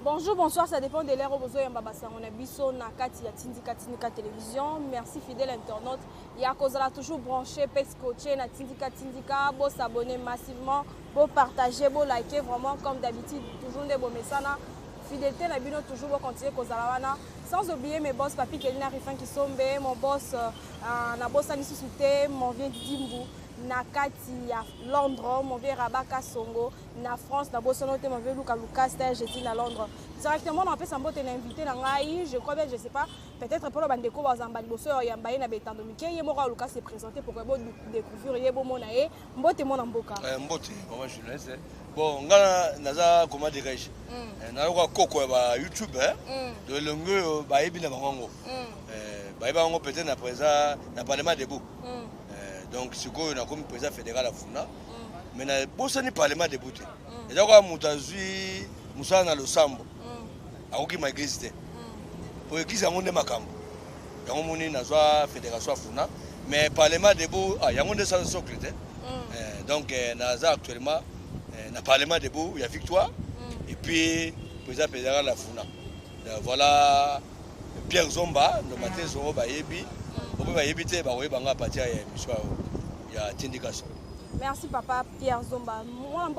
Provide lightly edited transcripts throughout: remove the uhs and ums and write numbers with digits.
Bonjour, bonsoir, ça dépend de l'heure où vous avez on a biso na kati ya Tindika télévision. Merci fidèle internaute. Il y a toujours branché, pescoché na Tindika, beau s'abonner massivement, beau partager, beau liker vraiment comme d'habitude, toujours des beaux messages. Fidélité na bino toujours beau continuer kozalawana. Sans oublier mes boss papi Kelina Rifan qui sont mon boss na boss Anissusute, mon vieux Dimbu. Na kati ya Londres, mon vieux Rabaka Songo, na France, na Bosonote, mon vieux Luka Lucas, je dis à Londres. Directement, on peut s'embêter invité dans l'AI, je crois bien, je sais pas, peut-être pour le bandeko, Bazambali Bosso, Yambaye, na Betandomike, Yemora Lucas s'est présenté pour que vous découvrir Yebo Monae, Mbote Monamboka. Mbote, comment je laisse. Bon, naza comment dirais-je? Naza koko ya YouTube, de longue, baebi na bango. Baebi bango peut-être na présent, na parlement debout. Donc, ce qu'on a comme président fédéral à Funa, mais na bossa ni parlement débuté. Et donc, Moutazui, Moussa na le Sambo, a aucun église. Pour l'église, on est macambo. On est dans la fédération à Funa, mais parlement debout, il y a un des salles secrètes. Donc, naza actuellement, na parlement debout, il y a victoire, et puis président fédéral à Funa. Voilà Pierre Zomba, le matin, Zoro Bayebi. On peut éviter de partir à l'émission. Merci papa Pierre Zomba. Moi, je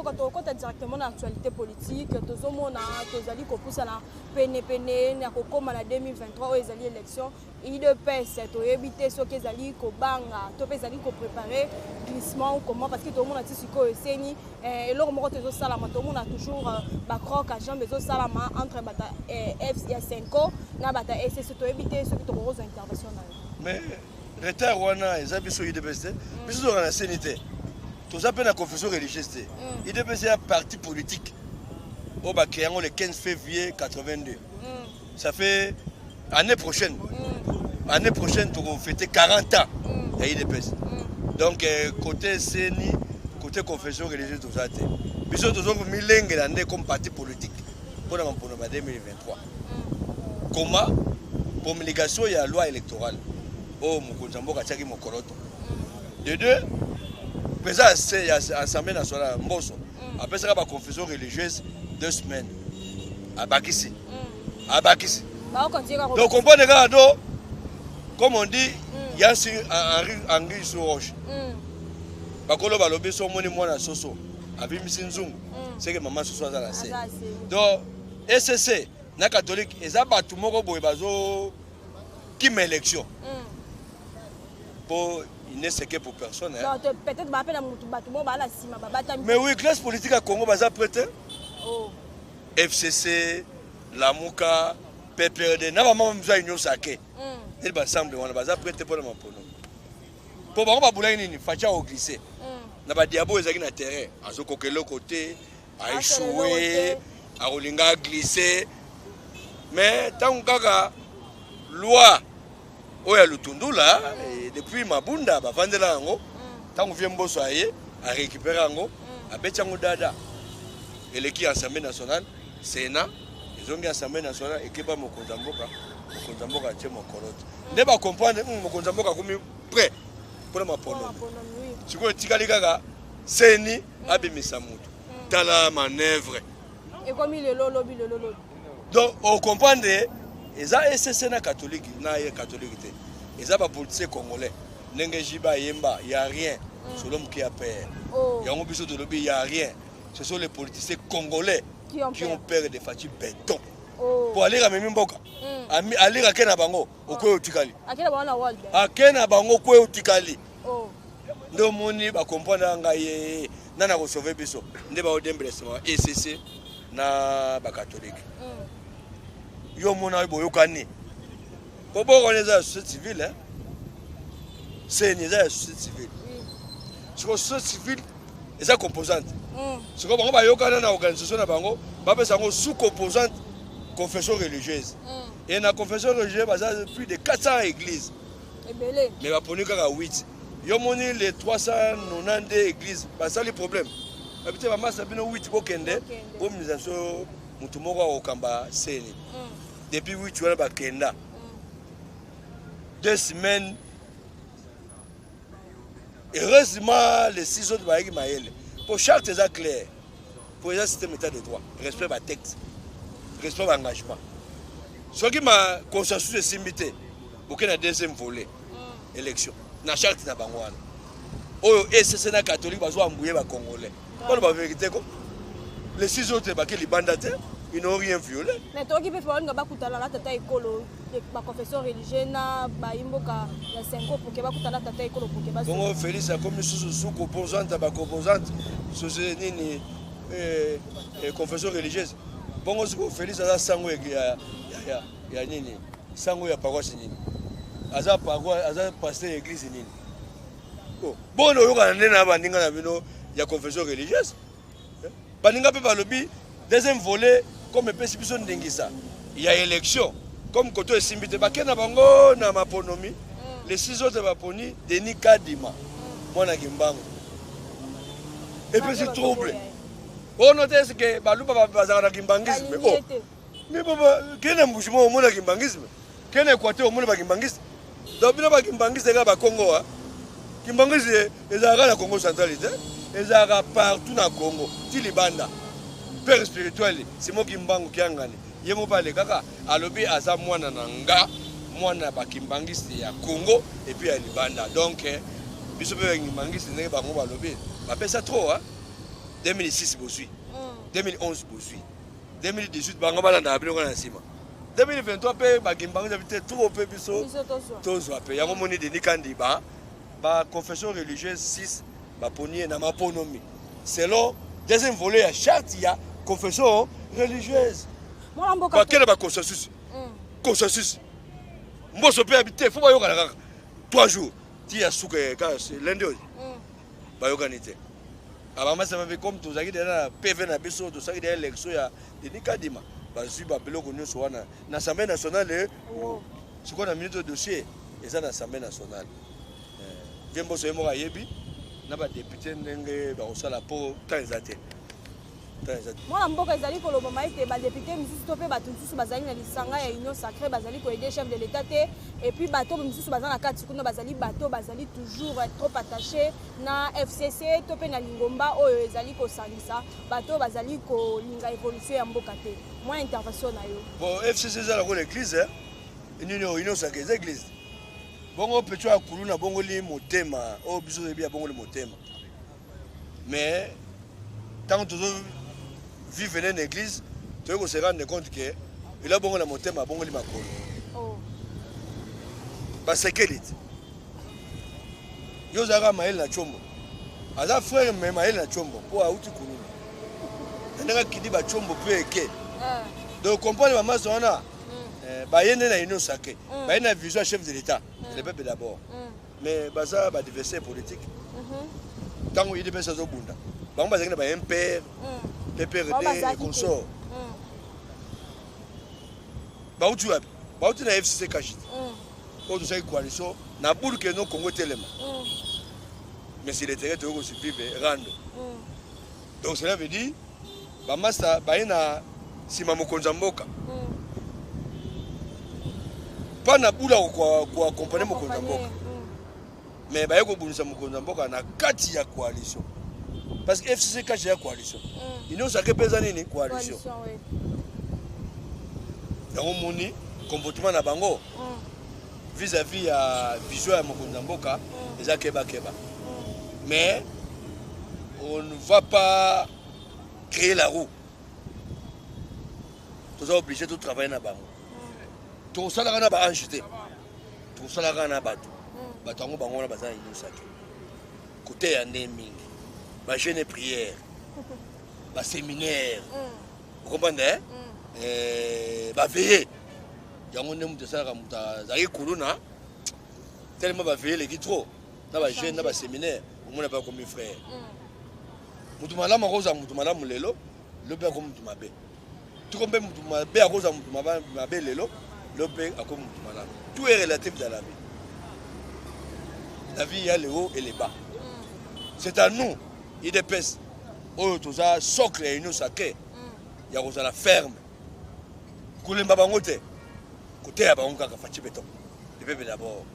suis directement dans l'actualité politique. Tout le monde a poussé à PNPN, à 2023, aux élections. Il de PES, tu as évité ce qu'ils allaient banga, tu as préparer glissement comment parce que tout le monde a dit que c'est et là on tout le monde a toujours croc à jambe de salama entre bata F5 na bata SS tu as évité ce que tu as intervention. Mais retard wana ezabiso IDPS biso dans la sanité. Tout ça la confession religieuse. IDPS est un parti politique. Au créé le 15 février 82. Ça fait l'année prochaine. L'année prochaine, nous allons fêter 40 ans de l'IDPS. Donc, côté CENI, côté confession religieuse, tout ça. Nous avons mis l'année comme parti politique pour 2023. Comment? Promulgation, il y a la loi électorale. Oh, Mokonzambo Kachaki Mokoroto. De deux, président de l'Assemblée nationale, Mbosso, après ça, la confession religieuse, 2 semaines. À Bakissi. À Bakissi. Donc, on comprend les gars, comme on dit, il y a un Henri sur roche. Bakolo balobi so moni mwana soso. Abi misinzungu. C'est que maman soso za la se. Donc SCC na catholique eza batu moko boye bazo qui m'élection. Pour il n'est que pour personne. Peut-être ba appelle mutu batu mo ba la sima ba bata. Mais oui, classe politique à Congo baza prêter. Oh. FCC, Lamuka, PPRD na maman mza union sake. Il va sembler on va prêter pour le mapono. Pour ba boula nini facha au glisser. Na ba diabo ezaki na terrain, azoko kelo côté, a échoué, a rolinga glisser. Mais tant kaka loi oya lutundula depuis mabunda ba vandela ngo, tant vient Mbosso aye a récupérer ngo, a betchango dada. Eleki Assemblée nationale, Sénat, ils ont mis Assemblée nationale et Keba Mokonzamboka. Mokonzamboka tient mon colotte. Ne pas comprendre Mokonzamboka comme prêt pour le mapono. Si vous êtes Tikaligaga, Seni, Abimisa Moutou. Dans la manœuvre. Et comme il est lolo. Donc, on comprend que les SSC catholiques, les catholiques, les politiciens congolais, il n'y a rien. C'est l'homme qui a peur. Il y a un peu de lobby, il n'y a rien. Ce sont les politiciens congolais qui ont peur de faire béton. Pour aller à Mimboka, aller à Kenabango, au Koué Tikali. À Kenabango, Koué Tikali. Nous devons comprendre que nous avons sauvé Bisso. Nous devons démbrasser ECC na catholique. Yo mona boyo kani. Pour on est à la société civile, c'est une société civile. Sur la société civile, les composantes. Ce qu'on va y dans l'organisation de Bango, c'est sous-composante confession religieuse. Et dans la confession religieuse, il y a plus de 400 églises. Mais il y a 8. Il y a les 392 églises. C'est le problème. Il y a 8 bokende pour l'organisation de Kamba Seni. Depuis 8 tu as Kenda. 2 semaines. Heureusement, les 6 autres sont maïles. Pour chaque thèse clair, pour le système état de droit, respect à texte, respect d'engagement. Ce qui m'a consensus de simité, beaucoup de deuxième volet, élection. Na charte na bangwana. Oh, et c'est un catholique, parce qu'on a Congolais. Pour la vérité, les 6 autres, les bandits, ils n'ont rien violé. Mais toi qui peux faire un gaba kutala la tata écolo, ma confession religieuse na ba imboka ya 5 ans pour que ba kutala tata écolo pour que ba. Bon, Félix a comme sous composante, ba composante, sous ni confession religieuse. Bon, Félix a sango ya nini, sango ya paroisse nini. Aza paroisse, aza pasteur église nini. Bon, on a une confession religieuse. Deuxième volet, comme il y a élection. Comme Koto et Simbite, les 6 autres Baponi, Denis Kadima, moi Gimbango. Et puis c'est trouble. On note que Balouba Bazara Gimbangisme. Mais quel est le mouvement au monde Gimbangisme? Quel est le côté au monde Gimbangisme? Donc, il y a Gimbangisme au Congo. Kimbangisi ezalaka na Congo centralité, ezalaka partout na Congo. Ti libanda. Père spirituel, c'est moi Kimbangu kiangani. Yemo pale kaka alobi aza mwana nanga, mwana ba Kimbangisi ya Congo et puis ya libanda. Donc biso pe Kimbangisi ne bango balobi. Ba pesa trop hein. 2006 bosui. 2011 bosui. 2018 bango bala na biloko na sima. 2023 pe ba Kimbangisi habité trop pe biso. Tozwa pe yango moni de Nikandi ba. La confession religieuse 6 baponier na maponomi selon deuxième volet à charte il y a confession religieuse ba quel ba consensus consensus mboso pe habiter faut ba yoka na 3 jours ti ya souke ka lundi ba yoka nité abama ça va comme tous aki na PV na biso to saki de élection ya Denis Kadima ba su ba biloko nyonso wana na assemblée nationale ce qu'on a mis de dossier et ça na assemblée nationale. Viembo so yemoka yebi na ba député ndenge ba osala po tanzate. Moi mboka ezali ko loba maite ba député misusu to pe ba tunsusu bazali na lisanga ya union sacrée bazali ko aider chef de l'état et puis bato misusu bazana na kati kuna bazali bato bazali toujours trop attaché na FCC to pe na Lingomba oyo ezali ko sangisa bato bazali ko linga évolution ya mboka te. Moi intervention na yo. Bon FCC za la ko l'église hein. Union sacrée église. Bongo pecho ya kuluna bongo li motema o biso ebi ya bongo li motema mais tant que tu vivre dans l'église tu vas se rendre compte que il a bongo la motema bongo li makolo parce que lit yo zaka mael na chombo aza frère mais mael na chombo po auti kuluna ndanga kidi ba chombo pe eke donc comprendre maman sona bayene na union sacrée bayene na vision chef de l'état le peuple d'abord mais baza ba adversaire politique tant il dépend ça zobunda bango bazaki ba MPR PPRD consort ba utu wapi ba utu na FCC kashit ko to sai coalition na bulu ke no Congo telema mais si les terrains to suivre rando donc cela veut dire ba masta bayena sima mokonza mboka pas na bula kwa accompagner mokonza mboka mais ba yeko bunisa mokonza mboka na kati ya coalition parce que FCC kati ya coalition union sacrée pesa nini coalition yango moni comportement na bango vis-à-vis ya vision ya mokonza mboka eza keba mais on ne va pas créer la roue tous obligés de travailler na bango tout ça là ba anjité tout ça là na bato batango bango na bazana inosaki côté ya naming ba jeune prière ba séminaire vous comprenez ba veiller yango ne mutu sala muta zaki kuluna tellement ba veiller les trop na ba jeune na ba séminaire on n'a pas comme mes frères mutu malama roza mutu malamu lelo le bien comme mutu mabe tout comme mutu mabe a roza mutu mabe lelo l'opé a comme malade. Tout est relatif dans la vie. La vie, il y a les hauts et les bas. C'est à nous, il dépêche. Oh, tout ça, socle et nous sacré. Il y a la ferme. Koulemba bangote. Côté à bango kaka fachi béton. Le bébé d'abord.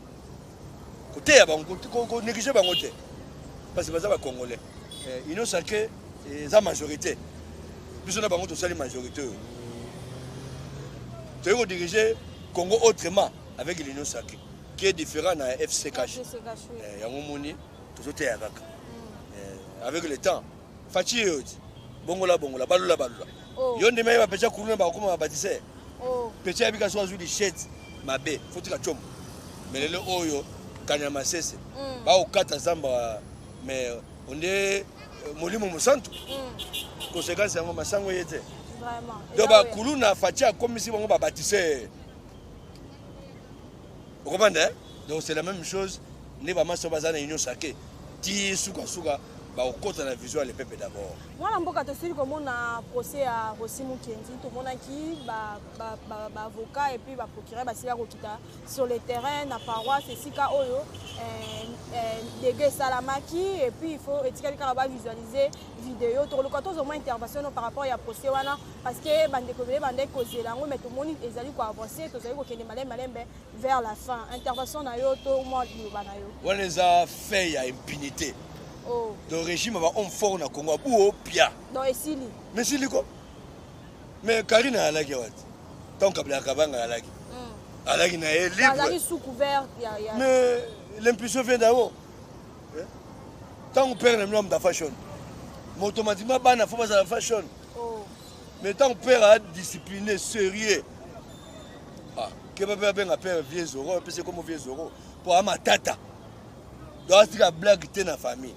Côté à bango, qu'on néglige bangote. Parce que c'est pas congolais. Il nous sacré, c'est la majorité. Plus on a bango tout ça, les majorités. tu as dirigé Congo autrement avec l'Union Sacrée, qui est différent de FC Cash. Avec le temps, Fati bongola, baloula. Yon de meilleurs petits coulons, comme on bâtissait. Petit habit à soi, des chètes, ma baie, faut que tu mais le oyo, Kanyama Sese, pas au Katazamba, mais on est Molimo Santo. Conséquence, c'est un massango était. Donc, Koulouna, Fatia, comme si on va bâtisser. Vous comprenez? Donc, c'est la même chose. N'est pas mal sur Bazana Union Sacrée. Ti Souka. Au côté de la vision, les peuples d'abord. Moi, je suis comme on a procès à Rossi Moukendi, tout le monde qui avocat et puis procureur sur le terrain, la paroisse, c'est si dégué Salamaki et puis il faut visualiser vidéo. Tout le côté au moins intervention par rapport à procès parce que bande causé là, mais tout le monde est allé avancer, tout ça qui est malin vers la fin. Intervention na yo tout moi on les a fait à impunité. Le régime va on fort na Congo ou pia. Donc Esili. Mais Esili quoi? Mais Karina alaki wat. Tant kabla kabanga alaki. Alaki na est libre. Alaki sous couvert mais l'impulsion vient d'abord. Tant on perd l'homme de fashion. Mais automatiquement bana faut pas la fashion. Mais tant on perd à discipliner sérieux. Ah, que papa ben appelle vieux zoro, un peu c'est comme vieux zoro pour ama tata. Donc c'est la blague dans la famille.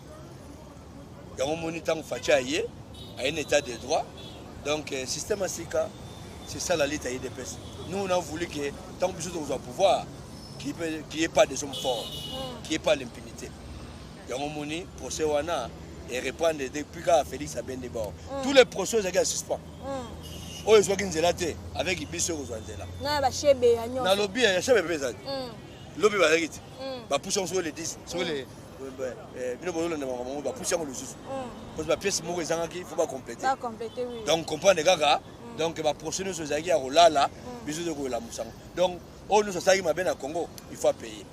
Il y a un moniteur qui a un état de droit. Donc, le système ASICA, c'est ça la lutte à IDPS. Nous, on a voulu que tant que nous avons pouvoir, qu'il n'y ait pas des hommes forts, qu'il n'y ait pas l'impunité. Il y a un moniteur pour ce wana et répondre depuis qu'à Félix a bien des bords. Tous les procès sont suspendus. Oh, ils sont avec les bisous aux Anzela. Dans le lobby, il y a chef de président. Le lobby va arrêter. Va pousser sur les 10, sur les. Va pousser sur les sous. Parce que la pièce mourir il faut pas compléter. Donc comprendre les gars, donc va procéder sur les aguets à Rolala, bisous de la Moussang. Donc, oh nous sommes ma bien à Congo, il faut payer.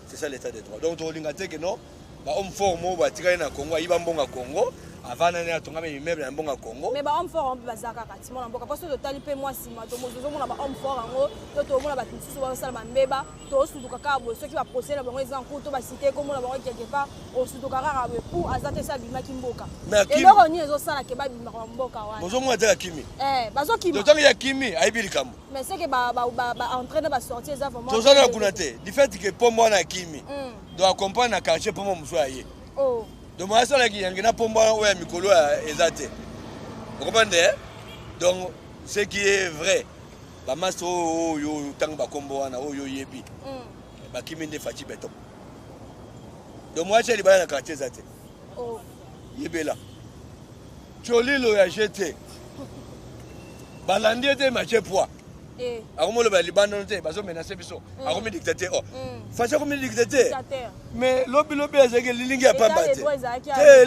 C'est ça l'état des droits. Donc on a dit que non, on forme va tirer à Congo, il va bon à Congo. Avant d'année à ton immeuble un bon à Congo. Mais on fort en bazaka katimo na mboka parce que totali pe moi sima to mozo mona ba homme fort ngo to to mona ba tsusu ba sala mbeba to sutuka ka bo ceux qui va procéder ba ngeza nku to ba cité comme na ba quelque part au sutuka ka ba pour azate sa bima kimboka. Et donc on y ezo sala ke ba bima mboka wana. Mozo mona ta kimi. Bazo kimi. To tanga ya kimi aibili kamu. Mais c'est que ba entraîner ba sortir ça vraiment. To sala kunate. Du fait que pour moi na kimi. Doit comprendre na quartier pour moi musoaye. Oh. Donc, moi, ça, il y a un pomba ou un micolo exact. Vous comprenez? Donc, ce qui est vrai, la masse au yo tanga combo na o yo yebi. Ba kimi de fati beton. Donc, moi, j'ai les balles dans quartier exact. Oh. Yebela. Cholilo ya jeté. Balandi était marché poids. Aromo le Liban te bazo menacer biso. Aromo dictateur. Facha comme dictateur. Mais lobi azeke lilingi ya pamba te.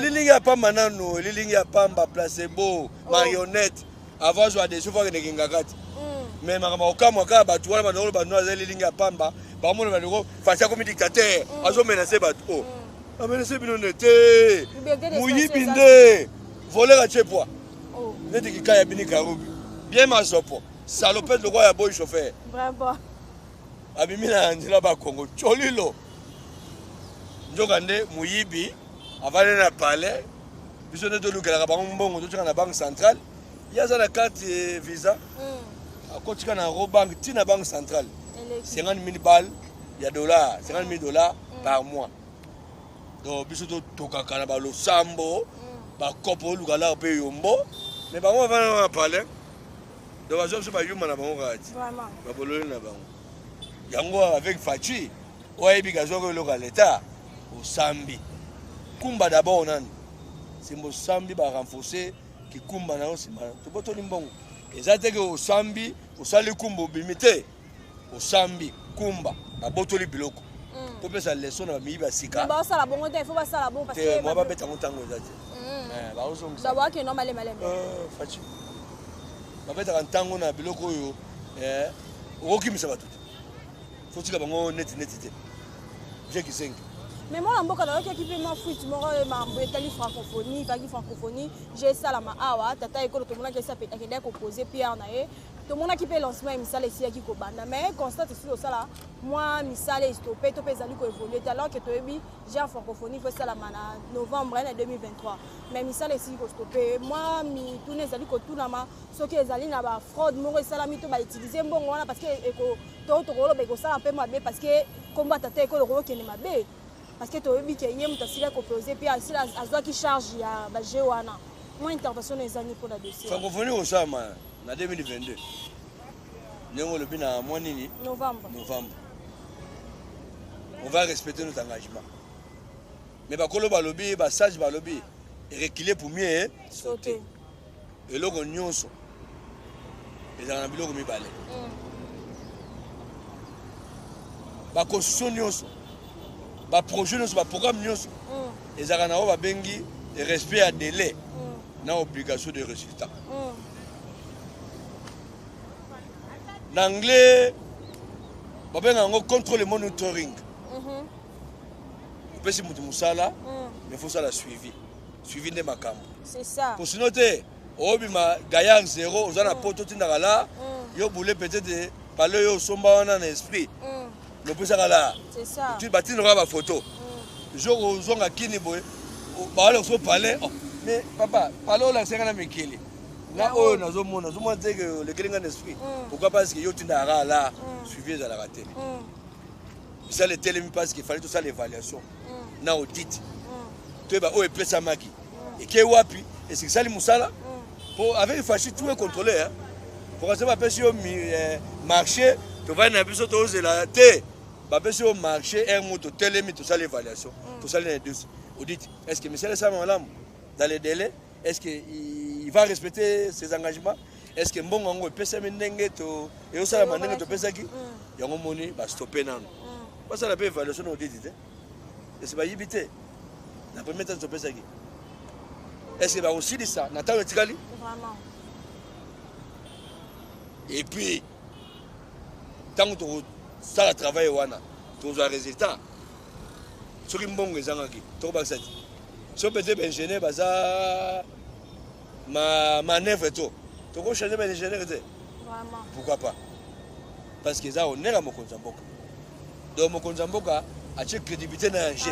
Lilingi ya pamba nano, lilingi ya pamba placebo, marionnette. Avant joie des souvent que ngingakati. Mais makama okamwa ka batu wana banolo banwa lilingi ya pamba, ba mo le banoko facha comme dictateur. Azo menacer batu. A menacer binonete. Muyi binde. Voler à chepoa. Neti kikaya bini karubi. Bien masopo. Salopette le roi a beau chauffeur. Vraiment. Abimina Angela Bakongo. Cholilo. Njogande Muyibi. Avant de parler. Bisonne de l'Ouga, la banque centrale. Il y a la carte visa. À côté de la banque, Tina Banque centrale. 50 000 balles. Il y a dollars. 50 000 dollars par mois. Donc, bisonne Tokakana, le Sambo. Bakopo, Lugala, Payombo. Mais par contre, avant de parler. Donc, je ne sais pas si vous avez vraiment. Avec Fachi, l'État, au Sambi. Kumba d'abord, c'est au Sambi qui renforcer qui Kumba na osima. Tu peux te dire bon. Et ça c'est que au Sambi, au Sali Kumba bimité, au Sambi, Kumba, na botoli biloko. Pour que ça leçon na miba sika. Bah ça la bon, il faut pas ça la bon parce que moi pas bête en tango ça. Bah d'abord que non malé. Fachi. En fait, en tant qu'on a biloko yo, aucun misaba tout. Faut que bango net. J'ai qui 5. Mais moi, je suis un peu plus de francophonie, j'ai ça là, tata école, tout le monde qui s'appelle Pierre Naé, tout le monde qui peut lancement misala ici qui kobanda mais constate sur ça moi misala est stoppé to pezali ko évoluer alors que to ebi j'ai francophonie faut ça la mana novembre 2023 mais misala ici ko stoppé moi mi tourner ezali ko tunama ce qui ezali na ba fraude mo sala mi to ba utiliser mbongo wana parce que eko to ko lo be ko sala un peu mabe parce que combattre te ko lo ko kene mabe parce que to ebi ke yem ta sila ko poser puis asila azwa qui charge ya ba jewana moi intervention les années pour la dossier francophonie au sama en 2022 nous le bin à novembre on va respecter notre engagement mais ba kolo ba lobby ba sage ba lobby reculer pour mieux sauter et là on nyonso les en biloko mi balé ba constitution nyonso ba projet nyonso ba programme nyonso les arana ba bengi respect à délai na obligation de résultat. En anglais, on a contrôle monitoring. On peut se mettre musala, mais il faut ça la suivi de ma camp. C'est ça. Pour se noter, au bima gagnant zéro, on a poto tindala, yo boule peut-être parler au somba en esprit. Le plus ça là. C'est ça. Tu bâtis une raba photo. Jour où on a kini boy, parler au parler. Mais papa, parlons là, c'est un amicale. Là, on a dit que le client d'esprit. Pourquoi parce que Yotina là, suivi à la raté. Ça, le télémi parce qu'il fallait tout ça l'évaluation. Na audit. Tu es au EP Samaki. Et qui est wapi? Et c'est ça les moussala. Pour avec il faut tout contrôler. Pour ça, va sur marché, tu vas na biso to la té. Va sur marché, un mot télémi tout ça l'évaluation. Tout ça les deux. Audit. Est-ce que monsieur ça madame dans les délais, est-ce qu'il va respecter ses engagements? Est-ce que bon on peut se menengue to et au ça menengue to pesa qui y a un money va stopper nan pas ça la paix évaluation au dit et c'est pas yibité la première temps to pesa qui est-ce que va aussi dit ça n'attend le tikali vraiment et puis tant que ça le travail wana to za résultat ce qui mbongo ezangaki to ba ça si on peut être ingénieur, ma manœuvre et tout. Tu peux changer l'ingénieur. Pourquoi pas? Parce que ça, on est à Mokonzamboka. Donc, Mokonzamboka a une crédibilité dans l'ingé.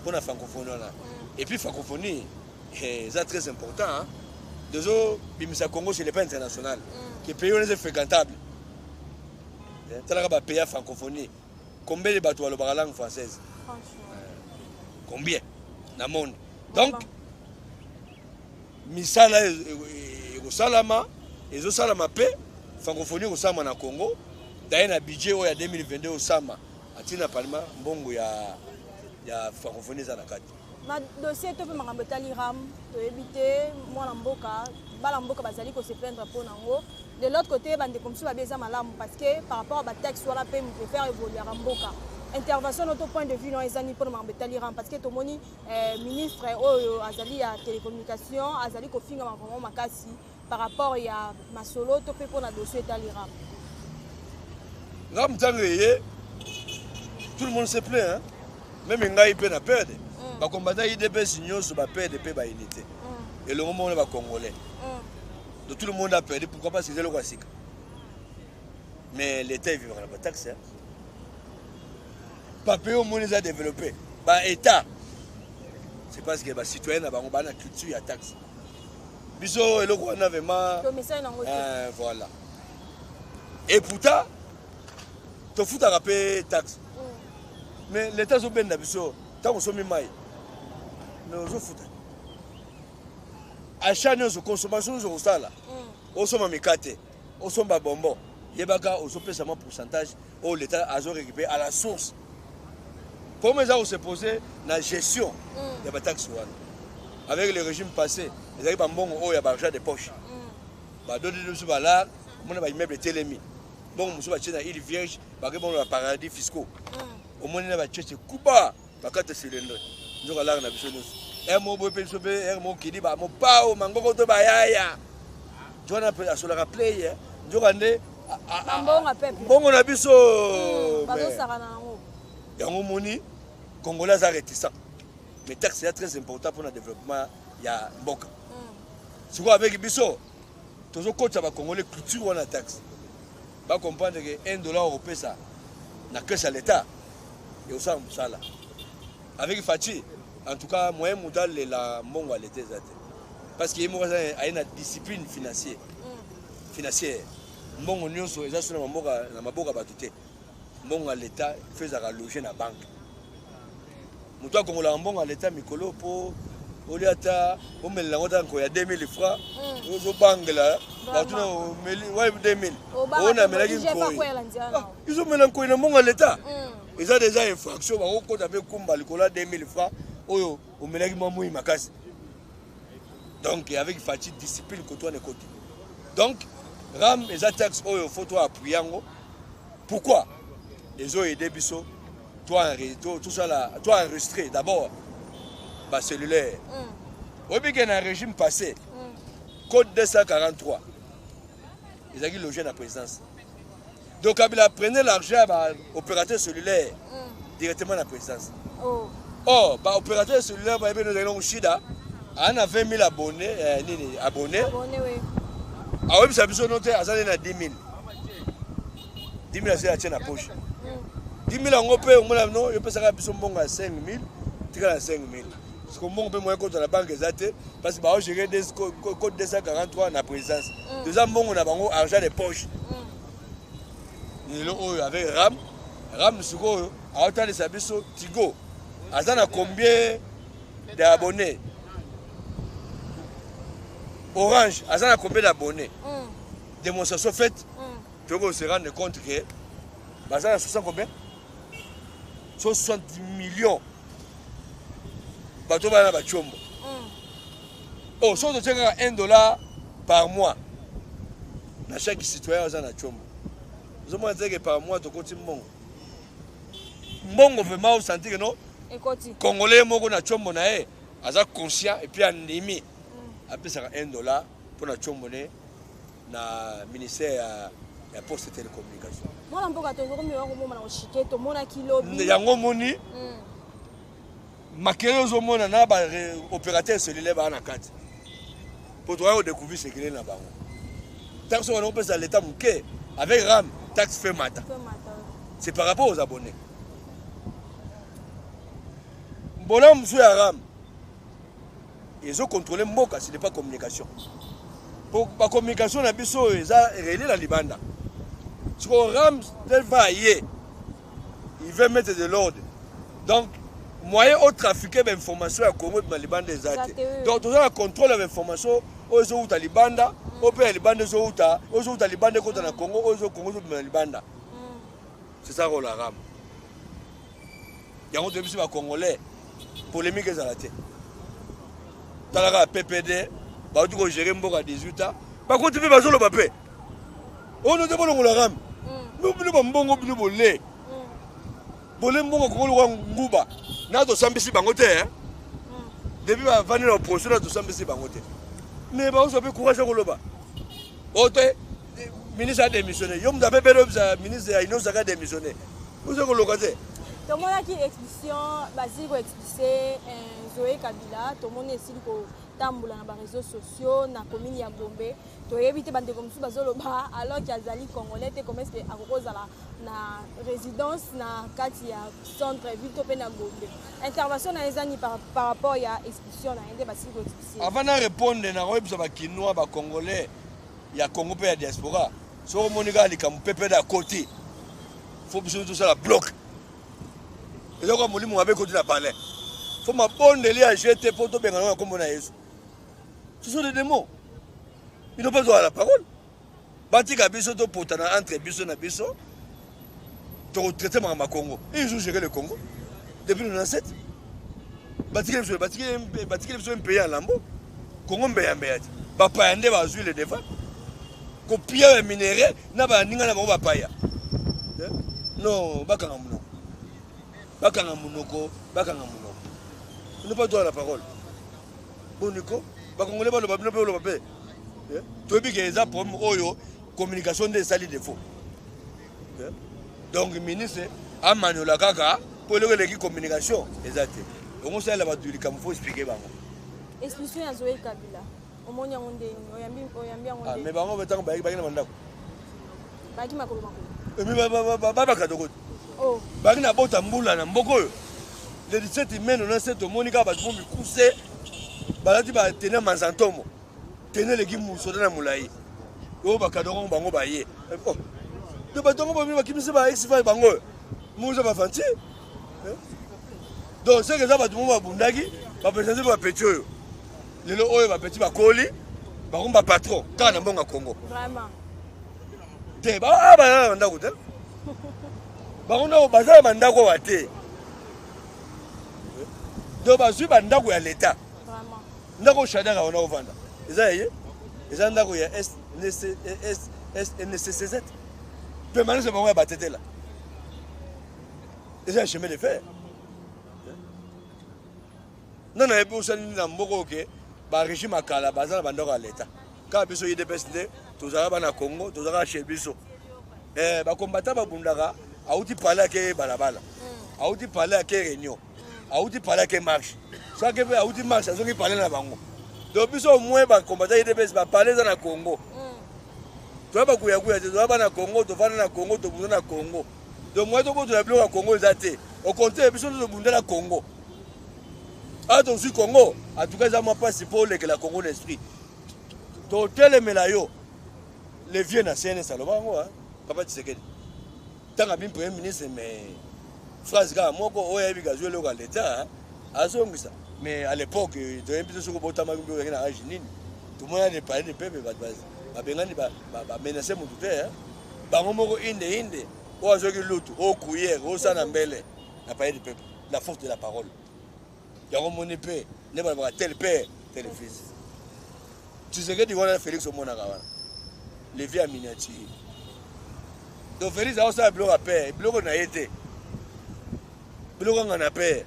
Pour la francophonie. Et puis, la francophonie, c'est très important. Deux autres, le Congo, c'est le pas international. Que les pays sont fréquentables. Tu as un pays à francophonie. Combien de bateaux à la langue française? Combien? Monde. Donc, misala et salama et zo salama pe francophonie au sama na Congo d'ailleurs na budget au 2022 au sama atina parlement mbongo ya francophonie za na kati ma dossier to pe makambo tali ram to éviter moi na mboka bala mboka bazali ko se plaindre pour nango de l'autre côté bande comme ça ba beza malamu parce que par rapport à ba texte wala pe me faire évoluer à mboka intervention notre point de vue non ezani pour m'embêter parce que tout moni ministre oyo azali ya télécommunication azali ko finga vraiment makasi par rapport ya masolo to pe pour na dossier talira ngam tangé tout le monde se plaît hein même ngai pe na perdre ba combattant IDP signon sur ba perdre pe ba unité et le moment on va congolais donc tout le monde a perdu pourquoi pas c'est le Kwasika mais l'état il vivra la taxe hein papier au monde a développé bah état c'est parce que les citoyens n'ont pas la culture à taxe biso et le quoi n'avait pas voilà et pourtant tu fous à rappeler taxe mais l'état sont bien biso tant qu'on somme mai mais on se fout achat nos consommation nos ça là on somme mikate on somme bonbon yebaka on somme seulement pourcentage au l'état a récupéré à la source. Pour moi, on se posait la gestion de la taxe. Avec le régime passé, ils arrivent à un bon haut, il y a l'argent de poche. D'autres sont là, on a un immeuble télémi. Bon, on a une île vierge, on a un paradis fiscaux. Au moins, on a un Kuba, on a un cylindre. Nous avons un peu de un mot un mot qui dit mon pao, mango to bayaya. Tu vois, on a sur la rappeler, nous avons bon, on a biso. Il y a un moment Congolais sont réticents. Mais taxe est très important pour le développement. Il y a Mboka. Si vous avez Bisso, Toujours quand ça va Congolais culture ou la taxe. Va comprendre que $1 européen ça n'a que ça l'État. Et au sein ça là. Avec Fati, en tout cas, moi modal la mongo à l'été parce qu'il y a une discipline financière. Financière. Mongo nyonso eza sur na maboka batute. Mongo à l'état fait à loger na banque. Muto Kongola mbongo à l'état mikolo po oliata o mel na ngota ko ya 2000 francs. Ozo banque là. Batuna o meli ouais 2000. On a melaki ko. Ils ont melaki ko na mongo à l'état. Ils ont déjà infraction ba ko ta be kumba likola 2000 francs. Oyo o melaki mamui makasi. Donc avec Fati discipline que toi ne côté. Donc Ram et Zatex oyo faut toi appuyer. Pourquoi? Ils ont aidé biso toi tout ça là toi enregistré d'abord bas cellulaire. Au bien un régime passé. Code 243. Ils ont logé la présidence. Donc Kabila prenait l'argent à opérateur cellulaire directement à la présidence. Oh, bah opérateur cellulaire bah bien nous Shida, on a 20 000 abonnés abonnés. Ah oui, ça besoin noter à ça il y a 10 000. 10 000 c'est la tienne à poche. 10 000 on peut non, je peux ça besoin bon à 5 000, tu as 5 000. Parce que mon peut moins compte à la banque exacte parce que bah gérer des code 243 na présidence. Deuxième bon on a bango argent de poche. Nous avec Ram Sugo à autant de Sabiso Tigo. Azana combien d'abonnés? Orange, Azana combien d'abonnés? Démonstration faite. Tu vas se rendre compte que Azana 60 combien? 70 millions. Bato bana ba chombo. Oh, so de $1 par mois. Na chaque citoyen Azana chombo. Vous avez dit que par mois tu continues mon. Mongo vraiment au sentir que non? Congolais moko na chombo na e aza conscient et puis animi après ça $1 pour na chombo na ministère ya poste et télécommunication. Moi mboka to ngoko miwa ngomona na oshike to mona kilobi. Yango moni. Makelo zo mona na ba opérateur cellulaire ba na kati. Pour toi découvrir ce qu'il est na bango. Tant que on peut ça l'état muké avec RAM taxe fait matin. C'est par rapport aux abonnés. Bonhomme monsieur Aram, ils ont contrôlé Mboka, ce n'est pas communication. Pour la communication, ils ont relé la Libanda. Si on Ram, il veut mettre de l'ordre. Donc, moyen au trafiquer d'informations à Congo de la Libanda des Athées. Donc, nous avons un contrôle de l'information aux autres à Libanda, aux pays à Libanda, aux autres à Libanda contre le Congo, aux autres Congo de la Libanda. C'est ça le rôle Aram. Il y a un début sur les Congolais. Polémique est arrêtée. Dans la PPD, bah tu peux gérer Mboka 18 ans. Par contre, tu peux pas le papier. On ne demande pas le ram. Nous ne pouvons pas nous voler. Voler Mboka Kongo Nguba. N'a pas sambisi bangote. Depuis la vanille au procès, n'a pas sambisi bangote. Mais bah on s'appelle courage à Koloba. Autre ministre a démissionné. Yom d'abord le ministre a innoncé démissionné. Vous avez localisé. Tout le monde a qui expulsion, basique pour expulser Zoé Kabila. Tout le monde est ici pour tamboula dans les réseaux sociaux, dans la commune de Gombe. Tout le monde est bande comme ça, bazoloba alors qu'il y a des Congolais qui commencent à cause de la résidence, dans le centre ville de Gombe. Intervention dans les années par rapport à l'expulsion, dans les basiques pour expulser. Avant de répondre, dans les réseaux Kinois, les Congolais, il y a Congo et la diaspora. Si on a des Pépé d'à côté, il faut que tout ça la bloque. Et donc, on m'a dit que parler. Il faut que bonne délire à jeter pour tout bien comme on a eu. Ce sont des démons. Ils n'ont pas droit à la parole. Bati Kabiso, to potana entre Biso et Biso, to traiter ma Congo. Et ils ont géré le Congo depuis 1997. Bati Kabiso, un pays à Lambo. Congo Mbeyambeyati. Papa Yande va jouer le défense. Copier les minéraux, n'a pas n'ingana ba papaya. Non, bakanga muno. Bakanga munoko, bakanga munoko. Ils n'ont pas droit à la parole. Bon Nico, bakongolais ba le babino pe le papé. Tu veux que les problèmes oyo communication des sali défaut. Donc le ministre a manuel la kaka pour le communication exact. On sait la bas du faut expliquer bango. Expulsion à Zoé Kabila. omoni yango ndenge oyambi yango ndenge mais bango betango bayaki na mandako bayaki makolo makolo babakadoko baki na bota mbula na mboka oyo le 17 mai 97 omoni kaka bato mo mikuse balati batene manzantomo tene eleki mosoda na molai oyo bakadoko bango baye to bato yango bomi bakimisi ba exifa bango oyo moza bafanti donc seke eza bato mo babundaki bapresente bapeti oyo lelo oyo bapeti bakoli bakomi bapatron kaka na mbongo ya Congo te bazala na bandako te bango ndako baza na bandako wa te donc bazwi bandako ya leta ndako shadaka wana ovanda eza ye eza ndako ya SNCCZ permanence bango ya batetela eza ya chemin de fer nana yebi osalini na mboka oke barégime akala baza na bandako ya leta kaka biso UDPS nde tozalaka bana Congo tozalaka chez biso bakombata babundaka auti pale ake balabala auti pale ake réunion auti pale ake marche soki mpe auti marche azongi pale na bango donc biso omwe bakombata UDPS bapale eza na Congo toya bakuyakuya te toya bana Congo tovanda na Congo tobunda na Congo donc mwa tokotola biloko ya Congo eza te au contraire biso nde tobunda na Congo awa tozwi Congo en tout cas eza mwa mpasi mpo olekela Congo d'esprit totelemela yo le vieux na CNS aloba yango Papa Tshisekedi ntango abi premier ministre mais phrase kaka moko oyo ayebi kazwi eloko ya leta azongisa mais à l'époque toyebi biso soko botamaki mpe oyaki na age nini tomona ne parler de peuple bato babengani bamenace motu te bango moko inde oyo azwaki lutu oyo cuillère oyo sana mbele na parler de peuple la force de la parole yango moni mpe nde balobaka tel père tel fils Tshisekedi wana Félix omonaka wana le vieux à miniature donc Félix aosala biloko ya père biloko na ye te biloko anga na père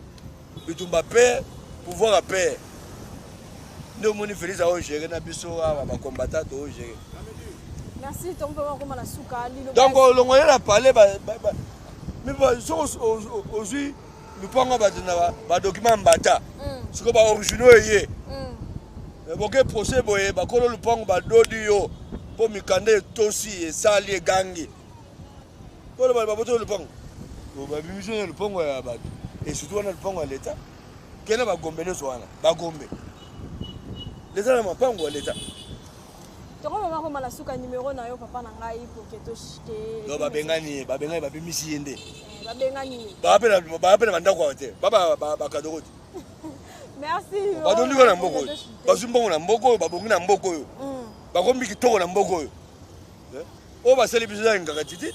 bitumba père pouvoir ya père nde omoni Félix aogere na biso awa bakombata toogere merci ton papa koma na suka lilo donc olongo ye na parler soko ozwi lupango bato na badocument mbata siko baoriginaux eye boke procès boye bakolo lupango badodi yo mpo mikanda etosi esali egangi polo baboto lupango babimiso na lupango ya bato et surtout wana lupango ya leta kena bagombe nyonso wana bagombe leza na mapango ya leta toko mama koma na suka numéro na yo papa na ngai pour que toshite no babengani babimisi ye nde babengani baapena bandako awa te bakadoko te merci badondi ko na mboko oyo bazwi mbongo na mboko oyo babongi na mboko oyo bakombi kitoko na mboko oyo oyo basali biso ya ngaka titi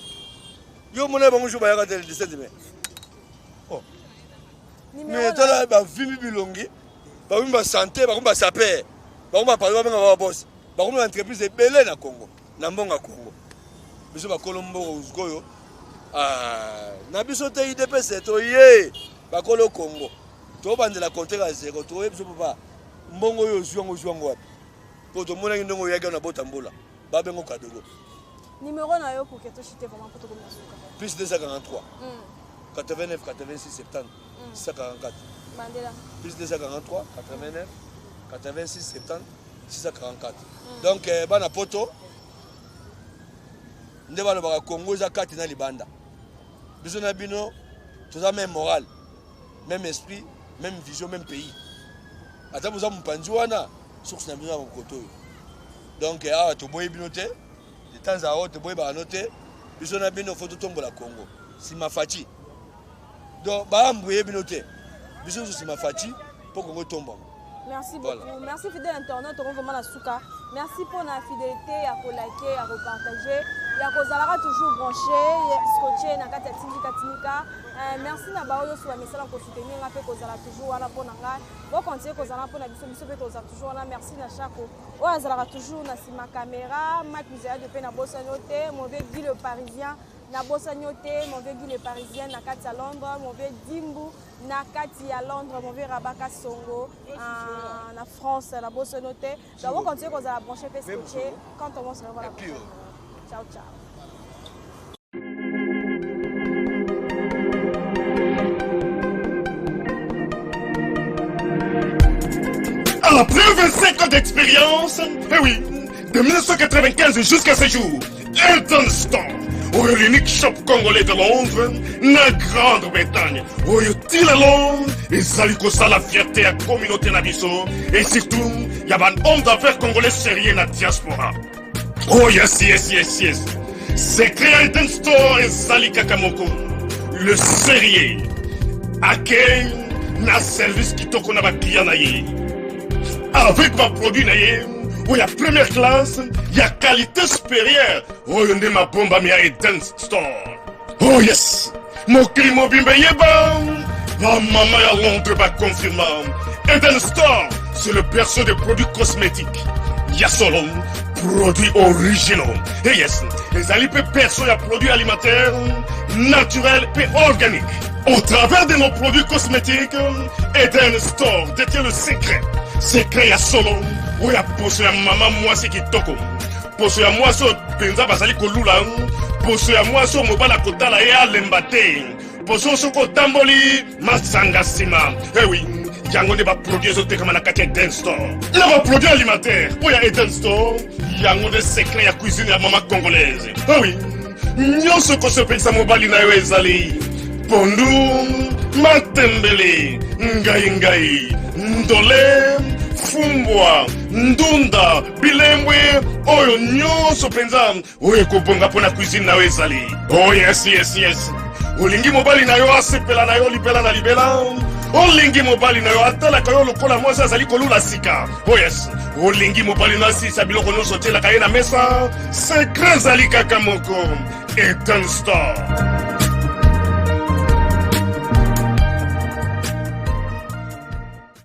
yo mona bango jo bayaka te le 17 mai mais tala bavimbi bilongi bakomi basante bakomi basaper bakomi bapari babenga bababosi bakomi baentreprise ebele na Congo na mbongo ya Congo biso bakolo mboko oziko oyo na biso te UDPS toye bakolo Congo tobanzela compter à zéro toye biso papa mbongo oyo ozwi yango wapi po tomonaki ndongo oyaki na botambola babengo kadogo numéro na yo pour que toshite vraiment pour tokomia suka plus 243 89 86 70 644 Mandela plus 243 89 86 70 644 donc bana poto nde balobaka Congo eza kati na libanda biso na bino toza même moral même esprit même vision même pays ata boza mopanzi wana source na bino ya mokoto oyo donc awa toboyi bino te de temps à autre toboyi bano te biso na bino fo totombola Congo nsima faci donc baambuye bino te biso nyonso nsima faci mpo Congo tombama. Merci beaucoup. Voilà. Merci fidèle internaute, on vraiment la souka. Merci pour la fidélité, à liker, à repartager. Ya kozalaka toujours branché, scotché na kati ya tindika tinika. Merci na bao yo sur la message pour soutenir nga pe kozala toujours wana pona nga. Bo continuer kozala pona biso biso pe kozala toujours wana. Merci na chako. O azalaka toujours na sima caméra, Mac Mizaya de pe na bossa noté, mon vieux Guy le Parisien. Na bossa nyote mon vieux Guy le Parisien na kati ya Londres, mon vieux Dimbu na kati ya Londres, mon vieux Rabaka Songo na France na bossa note. Donc on continue qu'on a branché pe scotché quand on se revoit la prochaine. Ciao ciao. Après 25 ans d'expérience, eh oui, de 1995 jusqu'à ce jour, Eden Store, l'unique shop congolais de Londres, na Grande-Bretagne, il est Londres, et ça lui cause la fierté à la communauté nabiso, et surtout, il y a un homme d'affaires congolais sérieux dans la diaspora. Oh yes. C'est créé Eden Store et Zali Kakamoko, le sérieux, accueil, na service qui toko na ba client na ye. Avec ma produit na ye, où il y a première classe, il y a qualité supérieure. Oh, il y a ma bombe à Eden Store. Oh yes, mon crime bimbe yeba. Ma maman à Londres va confirmer. Eden Store, c'est le berceau des produits cosmétiques. Il y a solo produits originaux. Et yes, les alipes perso et produits alimentaires, naturels et organiques. Au travers de nos produits cosmétiques, Eden Store détient le secret. Secret ya solo, où ya poso ya maman moi c'est qui toko. Poso ya moi so penza basali kolula, poso ya moi so mobala kotala ya lembate. Poso so kotamboli masanga sima. Eh oui, yango ne ba produit zo te kama na kati Eden Store. Na ba produit alimentaire, où ya Eden Store, yango de secret ya cuisine ya maman congolaise. Eh oui, nyonso ko so penza mobali na yo ezali. Pondu, matembele, ngai, ndole, fumbwa, ndunda, bilembwe, oyo nyonso penza, oyo kobonga pona cuisine na ezali. Oh yes. Olingi mobali na yo asepela na yo libela na libela. Olingi mobali na yo atala ka yo lokola mwasi azali kolula sika. Oh yes. Olingi mobali na si sabiloko nyonso tela ka ye na mesa. Secret zali kaka moko. Eden Store.